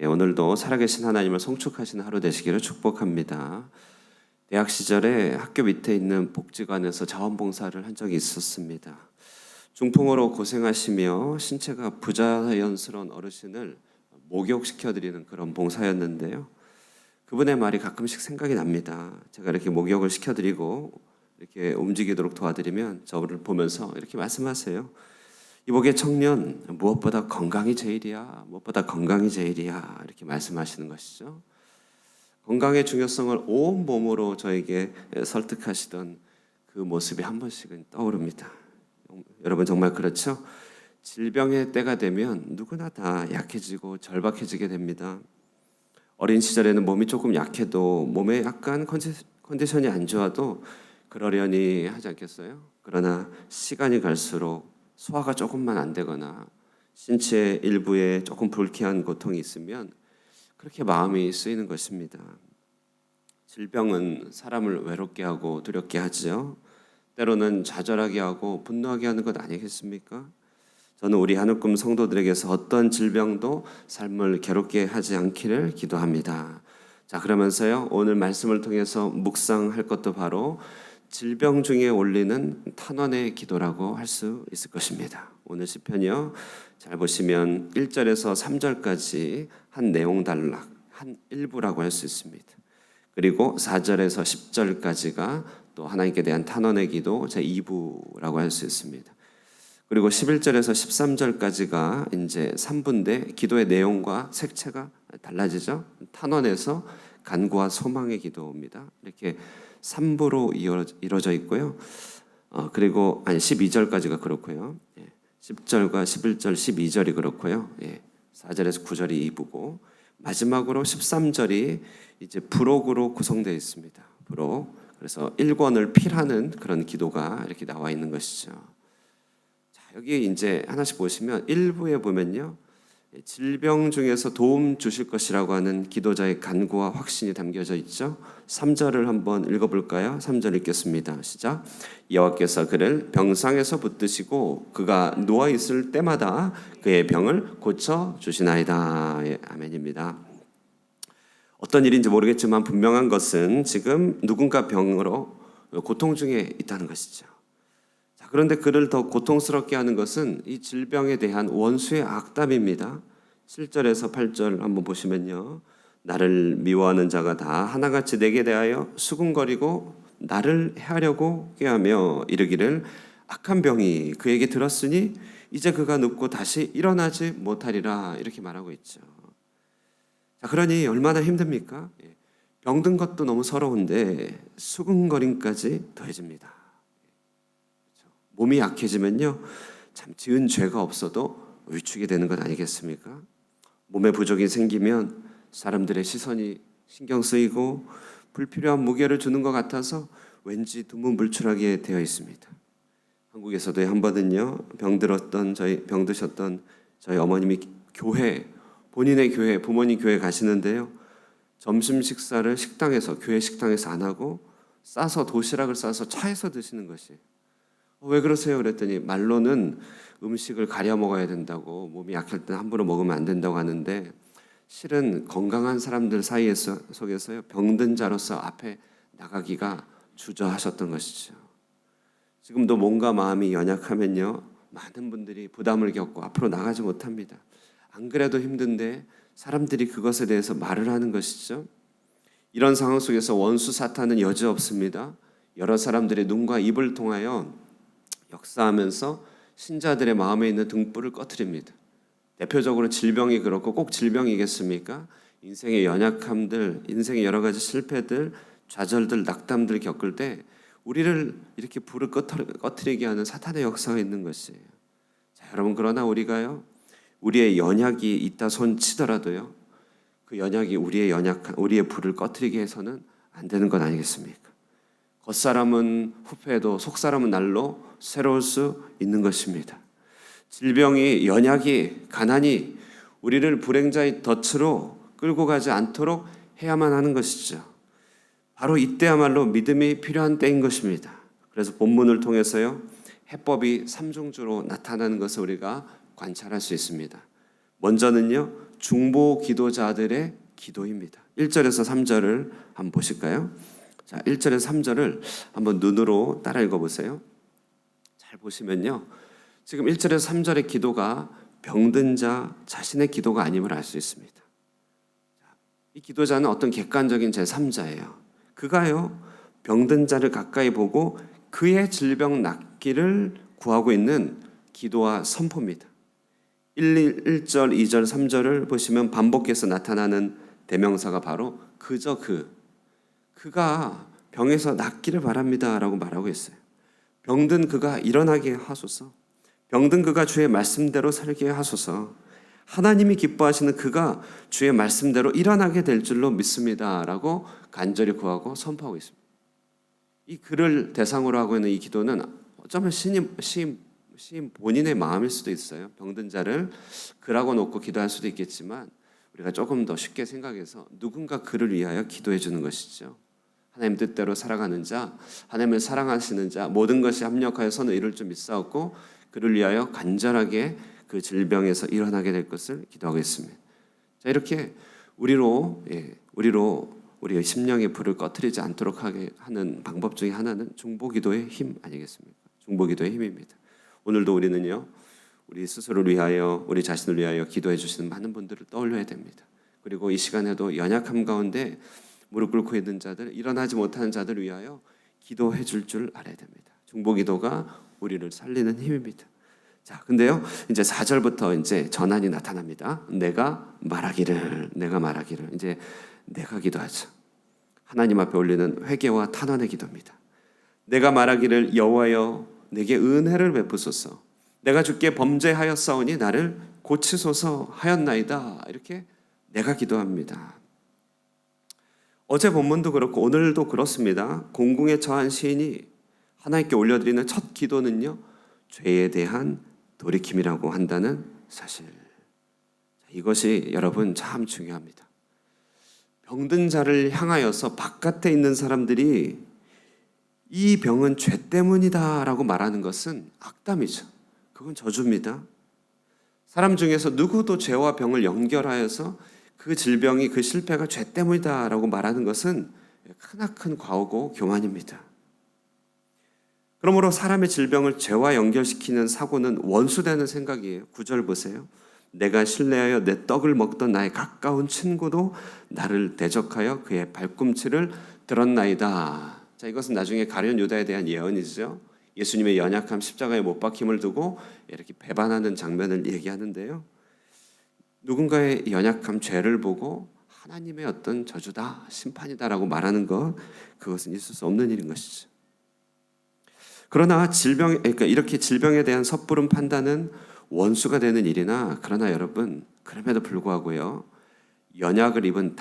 오늘도 살아계신 하나님을 송축하시는 하루 되시기를 축복합니다. 대학 시절에 학교 밑에 있는 복지관에서 자원봉사를 한 적이 있었습니다. 중풍으로 고생하시며 신체가 부자연스러운 어르신을 목욕시켜드리는 그런 봉사였는데요. 그분의 말이 가끔씩 생각이 납니다. 제가 이렇게 목욕을 시켜드리고 이렇게 움직이도록 도와드리면 저를 보면서 이렇게 말씀하세요. 이복의 청년, 무엇보다 건강이 제일이야. 무엇보다 건강이 제일이야. 이렇게 말씀하시는 것이죠. 건강의 중요성을 온 몸으로 저에게 설득하시던 그 모습이 한 번씩은 떠오릅니다. 여러분 정말 그렇죠? 질병의 때가 되면 누구나 다 약해지고 절박해지게 됩니다. 어린 시절에는 몸이 조금 약해도 몸에 약간 컨디션이 안 좋아도 그러려니 하지 않겠어요? 그러나 시간이 갈수록 소화가 조금만 안 되거나 신체 일부에 조금 불쾌한 고통이 있으면 그렇게 마음이 쓰이는 것입니다. 질병은 사람을 외롭게 하고 두렵게 하죠. 때로는 좌절하게 하고 분노하게 하는 것 아니겠습니까? 저는 우리 한우금 성도들에게서 어떤 질병도 삶을 괴롭게 하지 않기를 기도합니다. 자, 그러면서요, 오늘 말씀을 통해서 묵상할 것도 바로 질병 중에 올리는 탄원의 기도라고 할 수 있을 것입니다. 오늘 시편이요, 잘 보시면 1절에서 3절까지 한 내용 단락, 한 일부라고 할 수 있습니다. 그리고 4절에서 10절까지가 또 하나님께 대한 탄원의 기도 제2부라고 할 수 있습니다. 그리고 11절에서 13절까지가 이제 3부인데 기도의 내용과 색채가 달라지죠. 탄원에서 간구와 소망의 기도입니다. 이렇게 3부로 이루어져 있고요. 그리고 12절까지가 그렇고요. 10절과 11절, 12절이 그렇고요. 4절에서 9절이 2부고 마지막으로 13절이 이제 부록으로 구성되어 있습니다. 부록. 그래서 1권을 필하는 그런 기도가 이렇게 나와 있는 것이죠. 자, 여기 이제 하나씩 보시면 1부에 보면요. 질병 중에서 도움 주실 것이라고 하는 기도자의 간구와 확신이 담겨져 있죠. 3절을 한번 읽어볼까요? 3절 읽겠습니다. 시작. 여호와께서 그를 병상에서 붙드시고 그가 누워있을 때마다 그의 병을 고쳐주시나이다. 아멘입니다. 어떤 일인지 모르겠지만 분명한 것은 지금 누군가 병으로 고통 중에 있다는 것이죠. 그런데 그를 더 고통스럽게 하는 것은 이 질병에 대한 원수의 악담입니다. 7절에서 8절 한번 보시면요. 나를 미워하는 자가 다 하나같이 내게 대하여 수군거리고 나를 해하려고 꾀하며 이르기를 악한 병이 그에게 들었으니 이제 그가 눕고 다시 일어나지 못하리라 이렇게 말하고 있죠. 자, 그러니 얼마나 힘듭니까? 병든 것도 너무 서러운데 수군거림까지 더해집니다. 몸이 약해지면요, 참 지은 죄가 없어도 위축이 되는 것 아니겠습니까? 몸에 부족이 생기면 사람들의 시선이 신경 쓰이고 불필요한 무게를 주는 것 같아서 왠지 두문불출하게 되어 있습니다. 한국에서도 한 번은요, 병드셨던 저희 어머님이 본인의 교회, 부모님 교회 가시는데요, 점심 식사를 교회 식당에서 안 하고 도시락을 싸서 차에서 드시는 것이에요. 왜 그러세요? 그랬더니 말로는 음식을 가려 먹어야 된다고, 몸이 약할 때 함부로 먹으면 안 된다고 하는데 실은 건강한 사람들 속에서요, 병든 자로서 앞에 나가기가 주저하셨던 것이죠. 지금도 몸과 마음이 연약하면요, 많은 분들이 부담을 겪고 앞으로 나가지 못합니다. 안 그래도 힘든데 사람들이 그것에 대해서 말을 하는 것이죠. 이런 상황 속에서 원수 사탄은 여지없습니다. 여러 사람들의 눈과 입을 통하여 역사하면서 신자들의 마음에 있는 등불을 꺼트립니다. 대표적으로 질병이 그렇고 꼭 질병이겠습니까? 인생의 연약함들, 인생의 여러 가지 실패들, 좌절들, 낙담들 겪을 때 우리를 이렇게 불을 꺼트리게 하는 사탄의 역사가 있는 것이에요. 자, 여러분, 그러나 우리가요, 우리의 연약이 있다 손치더라도요, 그 연약이 우리의 불을 꺼트리게 해서는 안 되는 것 아니겠습니까? 겉사람은 후패해도 속사람은 날로 새로울 수 있는 것입니다. 질병이, 연약이, 가난이 우리를 불행자의 덫으로 끌고 가지 않도록 해야만 하는 것이죠. 바로 이때야말로 믿음이 필요한 때인 것입니다. 그래서 본문을 통해서요, 해법이 삼중주로 나타나는 것을 우리가 관찰할 수 있습니다. 먼저는요, 중보 기도자들의 기도입니다. 1절에서 3절을 한번 보실까요? 자, 1절에서 3절을 한번 눈으로 따라 읽어보세요. 잘 보시면요, 지금 1절에서 3절의 기도가 병든 자 자신의 기도가 아님을 알 수 있습니다. 이 기도자는 어떤 객관적인 제3자예요. 그가요, 병든 자를 가까이 보고 그의 질병 낫기를 구하고 있는 기도와 선포입니다. 1절, 2절, 3절을 보시면 반복해서 나타나는 대명사가 바로 그저 그가 병에서 낫기를 바랍니다 라고 말하고 있어요. 병든 그가 일어나게 하소서, 병든 그가 주의 말씀대로 살게 하소서, 하나님이 기뻐하시는 그가 주의 말씀대로 일어나게 될 줄로 믿습니다 라고 간절히 구하고 선포하고 있습니다. 이 그를 대상으로 하고 있는 이 기도는 어쩌면 시인 본인의 마음일 수도 있어요. 병든 자를 그라고 놓고 기도할 수도 있겠지만 우리가 조금 더 쉽게 생각해서 누군가 그를 위하여 기도해 주는 것이죠. 하나님 뜻대로 살아가는 자, 하나님을 사랑하시는 자, 모든 것이 합력하여 선을 이룰 줄 믿사옵고 그를 위하여 간절하게 그 질병에서 일어나게 될 것을 기도하고 있습니다. 자, 이렇게 우리의 심령의 불을 꺼뜨리지 않도록 하게 하는 방법 중에 하나는 중보기도의 힘 아니겠습니까? 중보기도의 힘입니다. 오늘도 우리는요, 우리 스스로를 위하여, 우리 자신을 위하여 기도해 주시는 많은 분들을 떠올려야 됩니다. 그리고 이 시간에도 연약함 가운데 무릎 꿇고 있는 자들, 일어나지 못하는 자들을 위하여 기도해 줄 알아야 됩니다. 중보기도가 우리를 살리는 힘입니다. 자, 근데요, 이제 4절부터 이제 전환이 나타납니다. 내가 말하기를, 이제 내가 기도하죠. 하나님 앞에 올리는 회개와 탄원의 기도입니다. 내가 말하기를 여호와여 내게 은혜를 베푸소서, 내가 주께 범죄하였사오니 나를 고치소서 하였나이다. 이렇게 내가 기도합니다. 어제 본문도 그렇고 오늘도 그렇습니다. 공궁에 처한 시인이 하나님께 올려드리는 첫 기도는요, 죄에 대한 돌이킴이라고 한다는 사실. 이것이 여러분 참 중요합니다. 병든 자를 향하여서 바깥에 있는 사람들이 이 병은 죄 때문이다 라고 말하는 것은 악담이죠. 그건 저주입니다. 사람 중에서 누구도 죄와 병을 연결하여서 그 질병이, 그 실패가 죄 때문이다 라고 말하는 것은 크나큰 과오고 교만입니다. 그러므로 사람의 질병을 죄와 연결시키는 사고는 원수되는 생각이에요. 9절 보세요. 내가 신뢰하여 내 떡을 먹던 나의 가까운 친구도 나를 대적하여 그의 발꿈치를 들었나이다. 자, 이것은 나중에 가룟 유다에 대한 예언이죠. 예수님의 연약함, 십자가에 못 박힘을 두고 이렇게 배반하는 장면을 얘기하는데요. 누군가의 연약함, 죄를 보고 하나님의 어떤 저주다, 심판이다라고 말하는 것, 그것은 있을 수 없는 일인 것이죠. 그러나 그러니까 이렇게 질병에 대한 섣부른 판단은 원수가 되는 일이나, 그러나 여러분, 그럼에도 불구하고요, 연약을 입은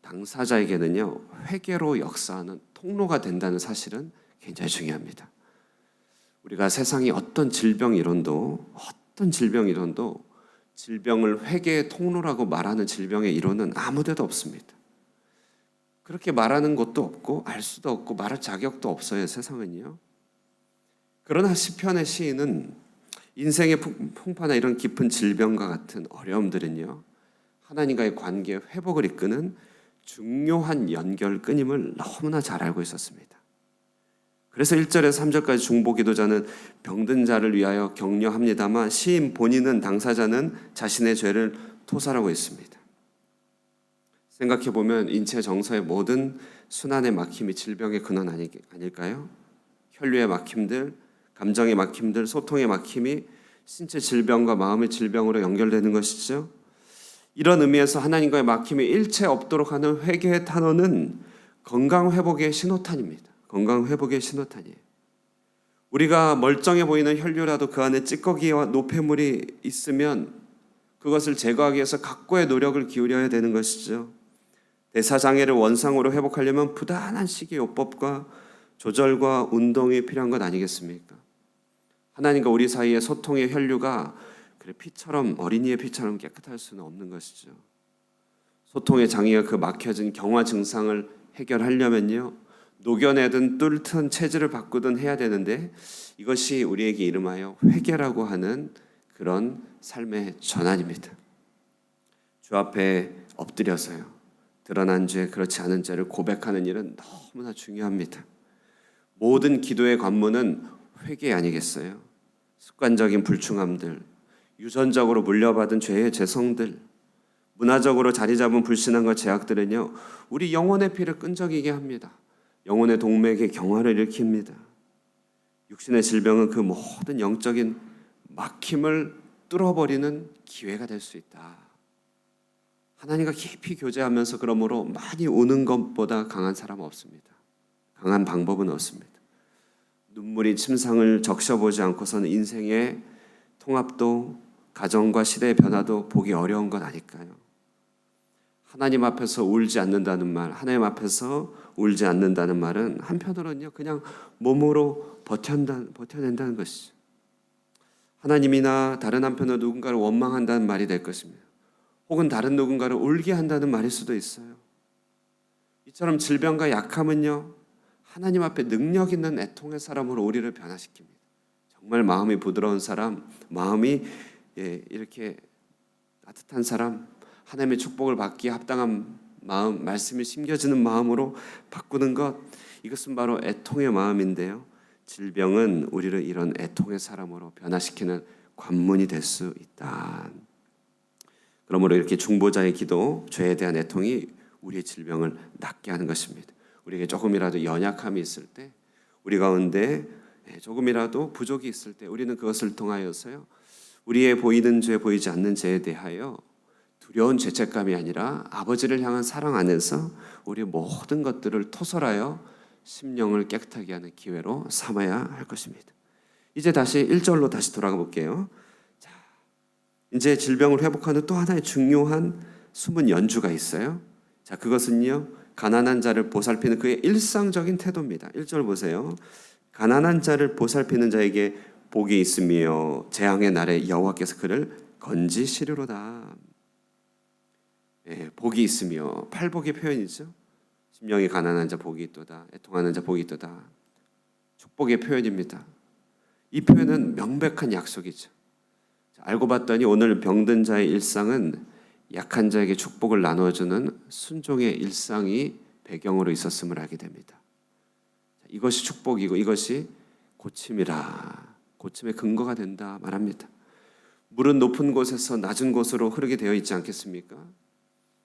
당사자에게는요, 회개로 역사하는 통로가 된다는 사실은 굉장히 중요합니다. 우리가 세상의 어떤 질병 이론도 질병을 회개의 통로라고 말하는 질병의 이론은 아무데도 없습니다. 그렇게 말하는 것도 없고 알 수도 없고 말할 자격도 없어요, 세상은요. 그러나 시편의 시인은 인생의 풍파나 이런 깊은 질병과 같은 어려움들은요, 하나님과의 관계의 회복을 이끄는 중요한 연결끈임을 너무나 잘 알고 있었습니다. 그래서 1절에서 3절까지 중보기도자는 병든 자를 위하여 격려합니다만 시인 본인은, 당사자는 자신의 죄를 토설하고 있습니다. 생각해보면 인체 정서의 모든 순환의 막힘이 질병의 근원 아닐까요? 혈류의 막힘들, 감정의 막힘들, 소통의 막힘이 신체 질병과 마음의 질병으로 연결되는 것이죠. 이런 의미에서 하나님과의 막힘이 일체 없도록 하는 회개의 탄원은 건강 회복의 신호탄입니다. 건강 회복의 신호탄이에요. 우리가 멀쩡해 보이는 혈류라도 그 안에 찌꺼기와 노폐물이 있으면 그것을 제거하기 위해서 각고의 노력을 기울여야 되는 것이죠. 대사장애를 원상으로 회복하려면 부단한 식이요법과 조절과 운동이 필요한 것 아니겠습니까? 하나님과 우리 사이의 소통의 혈류가 피처럼, 어린이의 피처럼 깨끗할 수는 없는 것이죠. 소통의 장애가 그 막혀진 경화 증상을 해결하려면요, 녹여내든 뚫든 체질을 바꾸든 해야 되는데, 이것이 우리에게 이름하여 회개라고 하는 그런 삶의 전환입니다. 주 앞에 엎드려서요, 드러난 죄, 그렇지 않은 죄를 고백하는 일은 너무나 중요합니다. 모든 기도의 관문은 회개 아니겠어요? 습관적인 불충함들, 유전적으로 물려받은 죄의 죄성들, 문화적으로 자리 잡은 불신앙과 죄악들은요, 우리 영혼의 피를 끈적이게 합니다. 영혼의 동맥에 경화를 일으킵니다. 육신의 질병은 그 모든 영적인 막힘을 뚫어버리는 기회가 될 수 있다. 하나님과 깊이 교제하면서 그러므로 많이 우는 것보다 강한 사람은 없습니다. 강한 방법은 없습니다. 눈물이 침상을 적셔보지 않고서는 인생의 통합도 가정과 시대의 변화도 보기 어려운 건 아닐까요? 하나님 앞에서 울지 않는다는 말, 하나님 앞에서 울지 않는다는 말은 한편으로는요, 그냥 몸으로 버텨낸다는 것이죠. 하나님이나 다른 한편으로 누군가를 원망한다는 말이 될 것입니다. 혹은 다른 누군가를 울게 한다는 말일 수도 있어요. 이처럼 질병과 약함은요, 하나님 앞에 능력 있는 애통의 사람으로 우리를 변화시킵니다. 정말 마음이 부드러운 사람, 마음이 이렇게 따뜻한 사람, 하나님의 축복을 받기에 합당한 마음, 말씀이 심겨지는 마음으로 바꾸는 것, 이것은 바로 애통의 마음인데요, 질병은 우리를 이런 애통의 사람으로 변화시키는 관문이 될 수 있다. 그러므로 이렇게 중보자의 기도, 죄에 대한 애통이 우리의 질병을 낫게 하는 것입니다. 우리에게 조금이라도 연약함이 있을 때, 우리 가운데 조금이라도 부족이 있을 때, 우리는 그것을 통하여서요, 우리의 보이는 죄, 보이지 않는 죄에 대하여 두려운 죄책감이 아니라 아버지를 향한 사랑 안에서 우리의 모든 것들을 토설하여 심령을 깨끗하게 하는 기회로 삼아야 할 것입니다. 이제 다시 1절로 다시 돌아가 볼게요. 자, 이제 질병을 회복하는 또 하나의 중요한 숨은 연주가 있어요. 자, 그것은요, 가난한 자를 보살피는 그의 일상적인 태도입니다. 1절 보세요. 가난한 자를 보살피는 자에게 복이 있으며 재앙의 날에 여호와께서 그를 건지시리로다. 복이 있으며, 팔복의 표현이죠. 심령이 가난한 자 복이 있도다, 애통하는 자 복이 있도다. 축복의 표현입니다. 이 표현은 명백한 약속이죠. 알고 봤더니 오늘 병든 자의 일상은 약한 자에게 축복을 나눠주는 순종의 일상이 배경으로 있었음을 알게 됩니다. 이것이 축복이고 이것이 고침이라, 고침의 근거가 된다 말합니다. 물은 높은 곳에서 낮은 곳으로 흐르게 되어 있지 않겠습니까?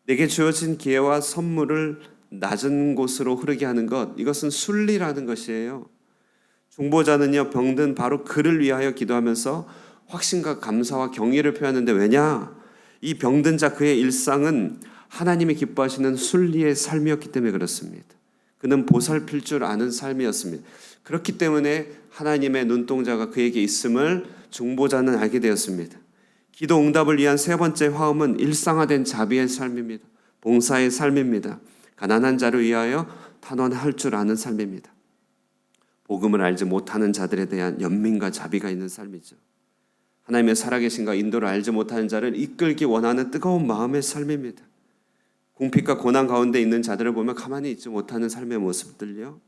내게 주어진 기회와 선물을 낮은 곳으로 흐르게 하는 것, 이것은 순리라는 것이에요. 중보자는요, 병든 바로 그를 위하여 기도하면서 확신과 감사와 경의를 표하는데, 왜냐? 이 병든 자 그의 일상은 하나님이 기뻐하시는 순리의 삶이었기 때문에 그렇습니다. 그는 보살필 줄 아는 삶이었습니다. 그렇기 때문에 하나님의 눈동자가 그에게 있음을 중보자는 알게 되었습니다. 기도 응답을 위한 세 번째 화음은 일상화된 자비의 삶입니다. 봉사의 삶입니다. 가난한 자를 위하여 탄원할 줄 아는 삶입니다. 복음을 알지 못하는 자들에 대한 연민과 자비가 있는 삶이죠. 하나님의 살아계신가 인도를 알지 못하는 자를 이끌기 원하는 뜨거운 마음의 삶입니다. 궁핍과 고난 가운데 있는 자들을 보면 가만히 있지 못하는 삶의 모습들요,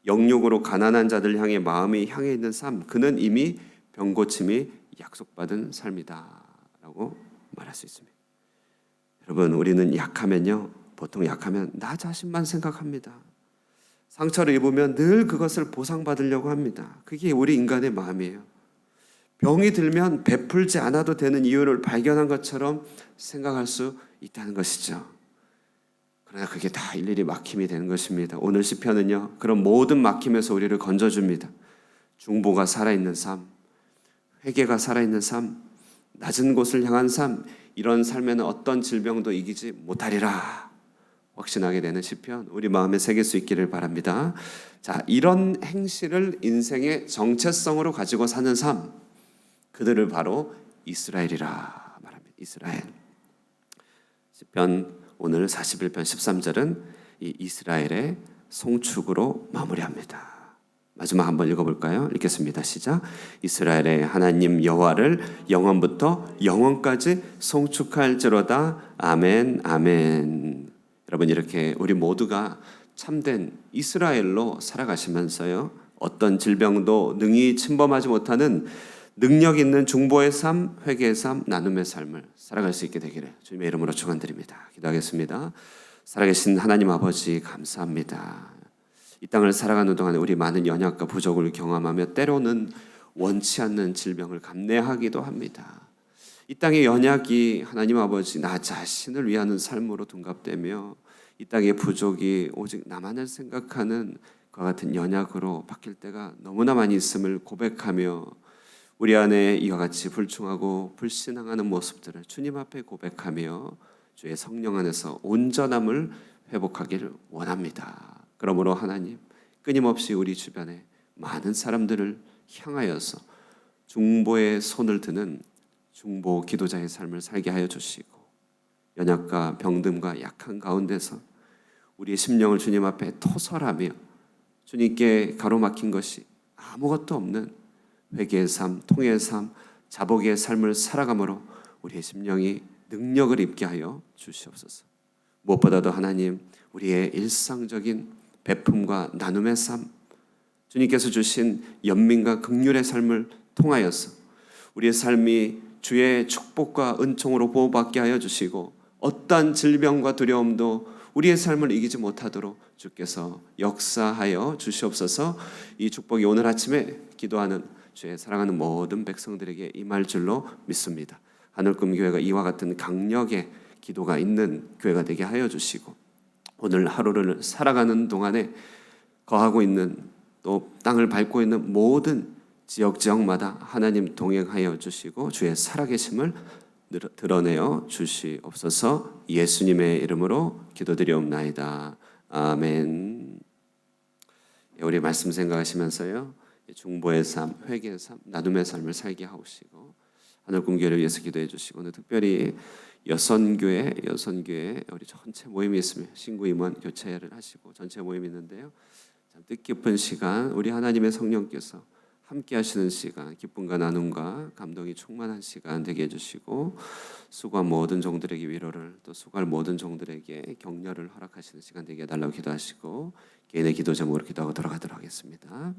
영육으로 가난한 자들 향해 마음이 향해 있는 삶, 그는 이미 병고침이 약속받은 삶이다 라고 말할 수 있습니다. 여러분, 우리는 약하면요, 보통 약하면 나 자신만 생각합니다. 상처를 입으면 늘 그것을 보상받으려고 합니다. 그게 우리 인간의 마음이에요. 병이 들면 베풀지 않아도 되는 이유를 발견한 것처럼 생각할 수 있다는 것이죠. 그러나 그게 다 일일이 막힘이 되는 것입니다. 오늘 시편은요, 그런 모든 막힘에서 우리를 건져줍니다. 중보가 살아있는 삶, 회개가 살아있는 삶, 낮은 곳을 향한 삶, 이런 삶에는 어떤 질병도 이기지 못하리라 확신하게 되는 시편, 우리 마음에 새길 수 있기를 바랍니다. 자, 이런 행실을 인생의 정체성으로 가지고 사는 삶, 그들을 바로 이스라엘이라 말합니다. 이스라엘. 시편 오늘 41편 13절은 이 이스라엘의 송축으로 마무리합니다. 마지막 한번 읽어볼까요? 읽겠습니다. 시작. 이스라엘의 하나님 여호와를 영원부터 영원까지 송축할지로다. 아멘, 아멘. 여러분, 이렇게 우리 모두가 참된 이스라엘로 살아가시면서요, 어떤 질병도 능히 침범하지 못하는 능력 있는 중보의 삶, 회개의 삶, 나눔의 삶을 살아갈 수 있게 되기를 주님의 이름으로 축원드립니다. 기도하겠습니다. 살아계신 하나님 아버지 감사합니다. 이 땅을 살아가는 동안에 우리 많은 연약과 부족을 경험하며 때로는 원치 않는 질병을 감내하기도 합니다. 이 땅의 연약이 하나님 아버지 나 자신을 위하는 삶으로 둔갑되며 이 땅의 부족이 오직 나만을 생각하는 그와 같은 연약으로 바뀔 때가 너무나 많이 있음을 고백하며 우리 안에 이와 같이 불충하고 불신앙하는 모습들을 주님 앞에 고백하며 주의 성령 안에서 온전함을 회복하기를 원합니다. 그러므로 하나님 끊임없이 우리 주변에 많은 사람들을 향하여서 중보의 손을 드는 중보 기도자의 삶을 살게 하여 주시고 연약과 병듦과 약한 가운데서 우리의 심령을 주님 앞에 토설하며 주님께 가로막힌 것이 아무것도 없는 회개의 삶, 통회의 삶, 자복의 삶을 살아감으로 우리의 심령이 능력을 입게 하여 주시옵소서. 무엇보다도 하나님 우리의 일상적인 베품과 나눔의 삶, 주님께서 주신 연민과 긍휼의 삶을 통하여서 우리의 삶이 주의 축복과 은총으로 보호받게 하여 주시고 어떠한 질병과 두려움도 우리의 삶을 이기지 못하도록 주께서 역사하여 주시옵소서. 이 축복이 오늘 아침에 기도하는 주의 사랑하는 모든 백성들에게 임할 줄로 믿습니다. 하늘꿈 교회가 이와 같은 강력의 기도가 있는 교회가 되게 하여 주시고 오늘 하루를 살아가는 동안에 거하고 있는 또 땅을 밟고 있는 모든 지역마다 하나님 동행하여 주시고 주의 살아계심을 드러내어 주시옵소서. 예수님의 이름으로 기도드리옵나이다. 아멘. 우리 말씀 생각하시면서요 중보의 삶, 회개의 삶, 나눔의 삶을 살게 하시고 하늘꿈교회를 위해서 기도해 주시고 오늘 특별히 여선교회 우리 전체 모임이 있으면 신구 임원 교체를 하시고 전체 모임이 있는데요. 참 뜻깊은 시간 우리 하나님의 성령께서 함께 하시는 시간, 기쁨과 나눔과 감동이 충만한 시간 되게 해주시고 수고한 모든 종들에게 위로를 또 수고할 모든 종들에게 격려를 허락하시는 시간 되게 해달라고 기도하시고 개인의 기도 제목으로 기도하고 돌아가도록 하겠습니다.